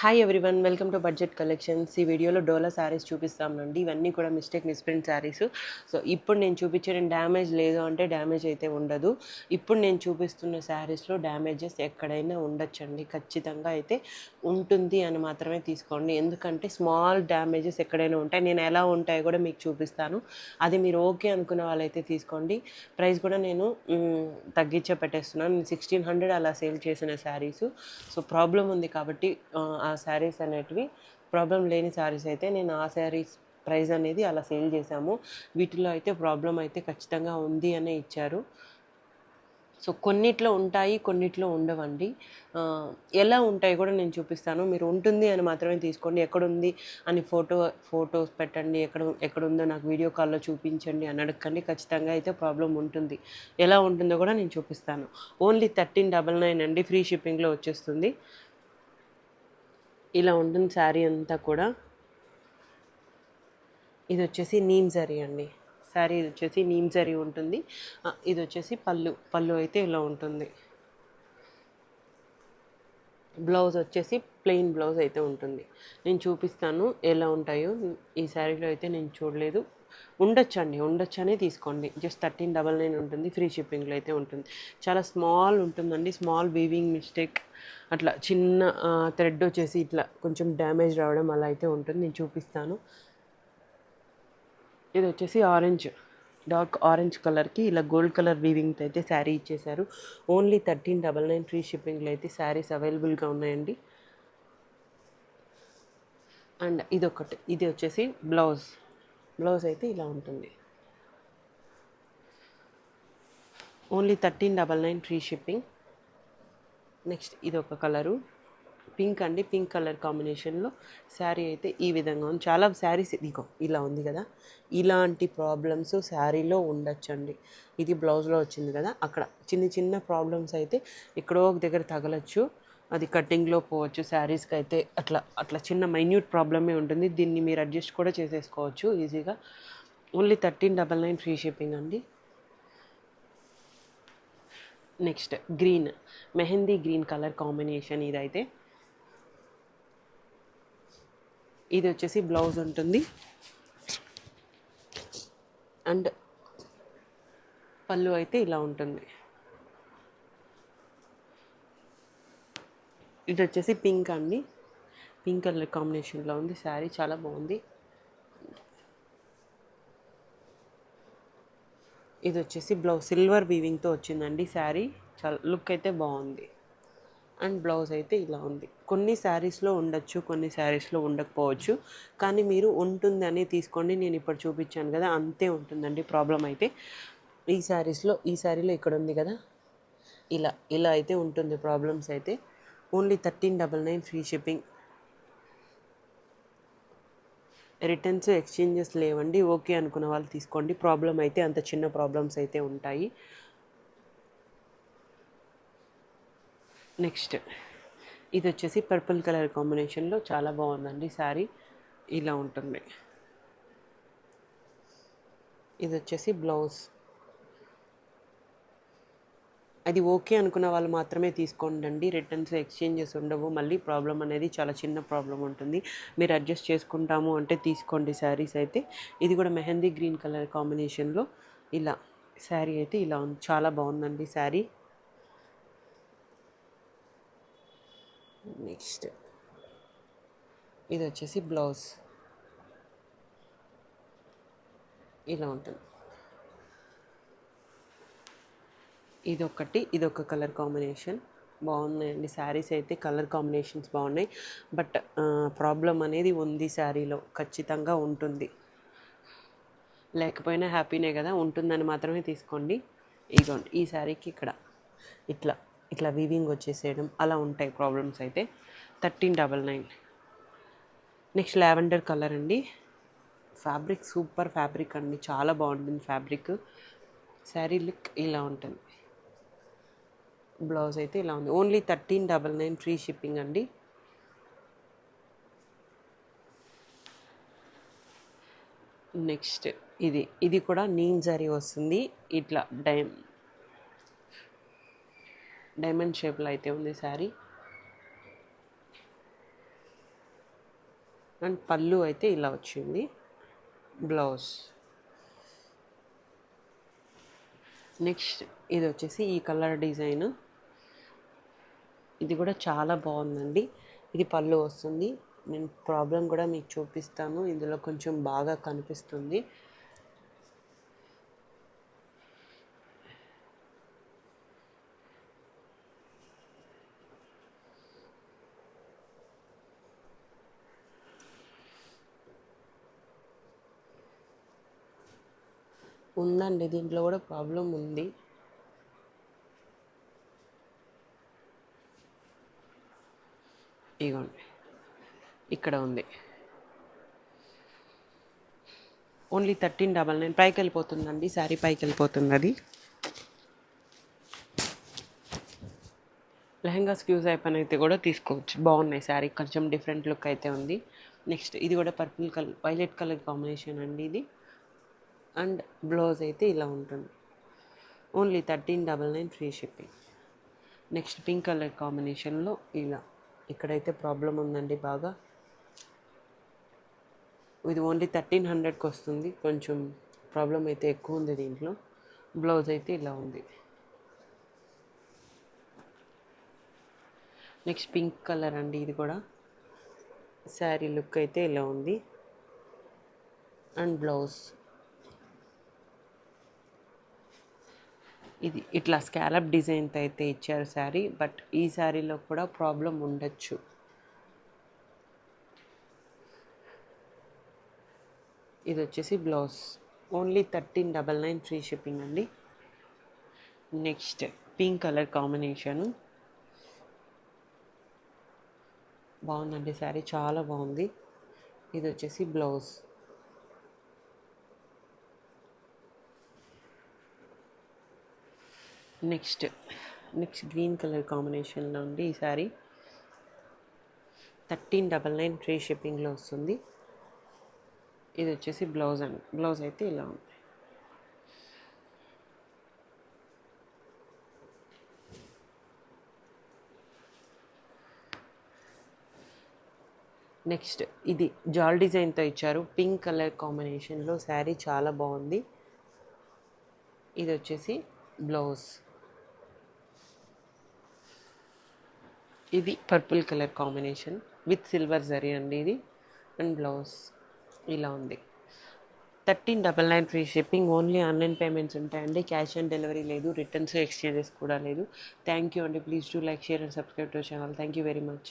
Hi everyone, welcome to budget collections. ఈ వీడియోలో డోలా శారీస్ చూపిస్తామండి. ఇవన్నీ కూడా మిస్ప్రింట్ శారీస్. సో ఇప్పుడు నేను చూపించే డ్యామేజ్ లేదు అంటే డ్యామేజ్ అయితే ఉండదు. ఇప్పుడు నేను చూపిస్తున్న శారీస్లో డ్యామేజెస్ ఎక్కడైనా ఉండొచ్చండి. ఖచ్చితంగా అయితే ఉంటుంది అని మాత్రమే తీసుకోండి. ఎందుకంటే స్మాల్ డ్యామేజెస్ ఎక్కడైనా ఉంటాయి. నేను ఎలా ఉంటాయో కూడా మీకు చూపిస్తాను. అది మీరు ఓకే అనుకున్న వాళ్ళైతే తీసుకోండి. ప్రైస్ కూడా నేను తగ్గించే పెట్టేస్తున్నాను. 1600 అలా సేల్ చేసిన శారీస్. సో ప్రాబ్లం ఉంది కాబట్టి ఆ శారీస్ అనేటివి ప్రాబ్లం లేని శారీస్ అయితే నేను ఆ శారీస్ ప్రైస్ అనేది అలా సేల్ చేశాము. వీటిలో అయితే ప్రాబ్లం అయితే ఖచ్చితంగా ఉంది అనే ఇచ్చారు. సో కొన్నిట్లో ఉంటాయి, కొన్నిట్లో ఉండవండి. ఎలా ఉంటాయి కూడా నేను చూపిస్తాను. మీరు ఉంటుంది అని మాత్రమే తీసుకోండి. ఎక్కడుంది అని ఫొటోస్ పెట్టండి, ఎక్కడుందో నాకు వీడియో కాల్లో చూపించండి అని అడగండి. ఖచ్చితంగా అయితే ప్రాబ్లం ఉంటుంది. ఎలా ఉంటుందో కూడా నేను చూపిస్తాను. ఓన్లీ 1399 అండి, ఫ్రీ షిప్పింగ్లో వచ్చేస్తుంది. ఇలా ఉంటుంది శారీ అంతా కూడా. ఇది వచ్చేసి నీమ్ జరీ అండి. శారీ ఇది వచ్చేసి నీమ్ జరీ ఉంటుంది. ఇది వచ్చేసి పళ్ళు అయితే ఇలా ఉంటుంది. బ్లౌజ్ వచ్చేసి ప్లెయిన్ బ్లౌజ్ అయితే ఉంటుంది. నేను చూపిస్తాను ఎలా ఉంటాయో. ఈ శారీలో అయితే నేను చూడలేదు. ఉండొచ్చని తీసుకోండి. జస్ట్ 1399 ఉంటుంది. ఫ్రీ షిప్పింగ్లో అయితే ఉంటుంది. చాలా స్మాల్ ఉంటుందండి. స్మాల్ వీవింగ్ మిస్టేక్, అట్లా చిన్న థ్రెడ్ వచ్చేసి ఇట్లా కొంచెం డ్యామేజ్ రావడం అలా అయితే ఉంటుంది. నేను చూపిస్తాను. ఇది వచ్చేసి డార్క్ ఆరెంజ్ కలర్కి ఇలా గోల్డ్ కలర్ వీవింగ్తో అయితే శారీ ఇచ్చేసారు. ఓన్లీ 1399 ఫ్రీ షిప్పింగ్లో అయితే శారీస్ అవైలబుల్గా ఉన్నాయండి. అండ్ ఇది వచ్చేసి బ్లౌజ్ అయితే ఇలా ఉంటుంది. Only 1399 free shipping. నెక్స్ట్ ఇది ఒక కలరు పింక్ అండి. పింక్ కలర్ కాంబినేషన్లో శారీ అయితే ఈ విధంగా ఉంది. చాలా శారీస్ ఇదిగో ఇలా ఉంది కదా, ఇలాంటి ప్రాబ్లమ్స్ శారీలో ఉండొచ్చండి. ఇది బ్లౌజ్లో వచ్చింది కదా, అక్కడ చిన్న ప్రాబ్లమ్స్ అయితే ఎక్కడో ఒక దగ్గర తగలచ్చు. అది కటింగ్లో పోవచ్చు. శారీస్కి అయితే అట్లా చిన్న మైన్యూట్ ప్రాబ్లమే ఉంటుంది. దీన్ని మీరు అడ్జస్ట్ కూడా చేసేసుకోవచ్చు ఈజీగా. ఓన్లీ 1399 ఫ్రీ షిప్పింగ్ అండి. Next mehndi green colour combination ఇదైతే. ఇది వచ్చేసి బ్లౌజ్ ఉంటుంది. అండ్ పళ్ళు అయితే ఇలా ఉంటుంది. ఇది వచ్చేసి పింక్ అండి. పింక్ కలర్ కాంబినేషన్లో ఉంది శారీ. చాలా బాగుంది. ఇది వచ్చేసి బ్లౌజ్ సిల్వర్ వీవింగ్తో వచ్చిందండి శారీ. చాలా లుక్ అయితే బాగుంది. అండ్ బ్లౌజ్ అయితే ఇలా ఉంది. కొన్ని శారీస్లో ఉండొచ్చు, కొన్ని శారీస్లో ఉండకపోవచ్చు. కానీ మీరు ఉంటుందని తీసుకోండి. నేను ఇప్పుడు చూపించాను కదా, అంతే ఉంటుందండి ప్రాబ్లం అయితే. ఈ శారీలో ఇక్కడ ఉంది కదా, ఇలా అయితే ఉంటుంది ప్రాబ్లమ్స్ అయితే. Only 1399 free shipping. Returns exchanges లేవండి. ఓకే అనుకున్న వాళ్ళు తీసుకోండి. ప్రాబ్లం అయితే అంత చిన్న ప్రాబ్లమ్స్ అయితే ఉంటాయి. నెక్స్ట్ ఇది వచ్చేసి పర్పుల్ కలర్ కాంబినేషన్లో చాలా బాగుందండి శారీ. ఇలా ఉంటుంది. ఇది వచ్చేసి బ్లౌజ్. అది ఓకే అనుకున్న వాళ్ళు మాత్రమే తీసుకోండి. రిటర్న్స్ ఎక్స్చేంజెస్ ఉండవు. మళ్ళీ ప్రాబ్లం అనేది చాలా చిన్న ప్రాబ్లం ఉంటుంది. మీరు అడ్జస్ట్ చేసుకుంటాము అంటే తీసుకోండి శారీస్ అయితే. ఇది కూడా మెహందీ గ్రీన్ కలర్ కాంబినేషన్లో ఇలా శారీ అయితే ఇలా ఉంది. చాలా బాగుందండి శారీ. నెక్స్ట్ ఇది వచ్చేసి బ్లౌజ్ ఇలా ఉంటుంది. ఇదొక కలర్ కాంబినేషన్. బాగున్నాయండి శారీస్ అయితే. కలర్ కాంబినేషన్స్ బాగున్నాయి. బట్ ప్రాబ్లం అనేది ఉంది శారీలో. ఖచ్చితంగా ఉంటుంది. లేకపోయినా హ్యాపీనే కదా, ఉంటుందని మాత్రమే తీసుకోండి. ఇదిగోండి, ఈ శారీకి ఇట్లా వీవింగ్ వచ్చేసేయడం అలా ఉంటాయి ప్రాబ్లమ్స్ అయితే. 1399. నెక్స్ట్ లావెండర్ కలర్ అండి. ఫ్యాబ్రిక్ సూపర్ ఫ్యాబ్రిక్ అండి. చాలా బాగుంటుంది ఫ్యాబ్రిక్. శారీ లుక్ ఇలా ఉంటుంది. బ్లౌజ్ అయితే ఇలా ఉంది. ఓన్లీ 1399 ఫ్రీ షిప్పింగ్ అండి. నెక్స్ట్ ఇది కూడా నీమ్ జరీ వస్తుంది. ఇట్లా డైమండ్ షేప్లో అయితే ఉంది శారీ. అండ్ పళ్ళు అయితే ఇలా వచ్చింది. బ్లౌజ్. నెక్స్ట్ ఇది వచ్చేసి ఈ కలర్ డిజైన్. ఇది కూడా చాలా బాగుందండి. ఇది పళ్ళు వస్తుంది. నేను ప్రాబ్లం కూడా మీకు చూపిస్తాను. ఇందులో కొంచెం బాగా కనిపిస్తుంది. ఉందండి, దీంట్లో కూడా ప్రాబ్లం ఉంది. ఇగోండి, ఇక్కడ ఉంది. ఓన్లీ 1399 పైకి వెళ్ళిపోతుందండి. శారీ పైకి వెళ్ళిపోతుంది. అది లెహంగాస్కి యూజ్ అయిపోయినైతే కూడా తీసుకోవచ్చు. బాగున్నాయి. శారీ కొంచెం డిఫరెంట్ లుక్ అయితే ఉంది. నెక్స్ట్ ఇది కూడా purple colour, violet colour combination అండి ఇది. అండ్ బ్లౌజ్ అయితే ఇలా ఉంటుంది. Only 1399 free shipping. Next pink colour కాంబినేషన్లో ఇలా. ఇక్కడైతే ప్రాబ్లం ఉందండి బాగా. ఇది ఓన్లీ 1300కి వస్తుంది. కొంచెం ప్రాబ్లం అయితే ఎక్కువ ఉంది దీంట్లో. బ్లౌజ్ అయితే ఇలా ఉంది. నెక్స్ట్ పింక్ కలర్ అండి, ఇది కూడా. శారీ లుక్ అయితే ఇలా ఉంది. అండ్ బ్లౌజ్ ఇది ఇట్లా స్కాలప్ డిజైన్తో అయితే ఇచ్చారు శారీ. బట్ ఈ శారీలో కూడా ప్రాబ్లం ఉండొచ్చు. ఇది వచ్చేసి బ్లౌజ్. ఓన్లీ 1399 ఫ్రీ షిప్పింగ్ అండి. Next pink colour combination. బాగుందండి శారీ, చాలా బాగుంది. ఇది వచ్చేసి బ్లౌజ్. నెక్స్ట్ గ్రీన్ కలర్ కాంబినేషన్లో ఉంది ఈ శారీ. 1399 ఫ్రీ షిప్పింగ్లో వస్తుంది. ఇది వచ్చేసి బ్లౌజ్ అండి. బ్లౌజ్ అయితే ఇలా ఉంది. నెక్స్ట్ ఇది జాల్ డిజైన్తో ఇచ్చారు. పింక్ కలర్ కాంబినేషన్లో శారీ చాలా బాగుంది. ఇది వచ్చేసి బ్లౌజ్. ఇది purple colour combination with silver zari అండి ఇది. అండ్ బ్లౌజ్ ఇలా ఉంది. 1399 free shipping. Only online payments ఉంటాయండి. క్యాష్ ఆన్ డెలివరీ లేదు. రిటర్న్స్ ఎక్స్చేంజెస్ కూడా లేదు. థ్యాంక్ యూ అండి. Please do like, share and subscribe to channel. Thank you very much.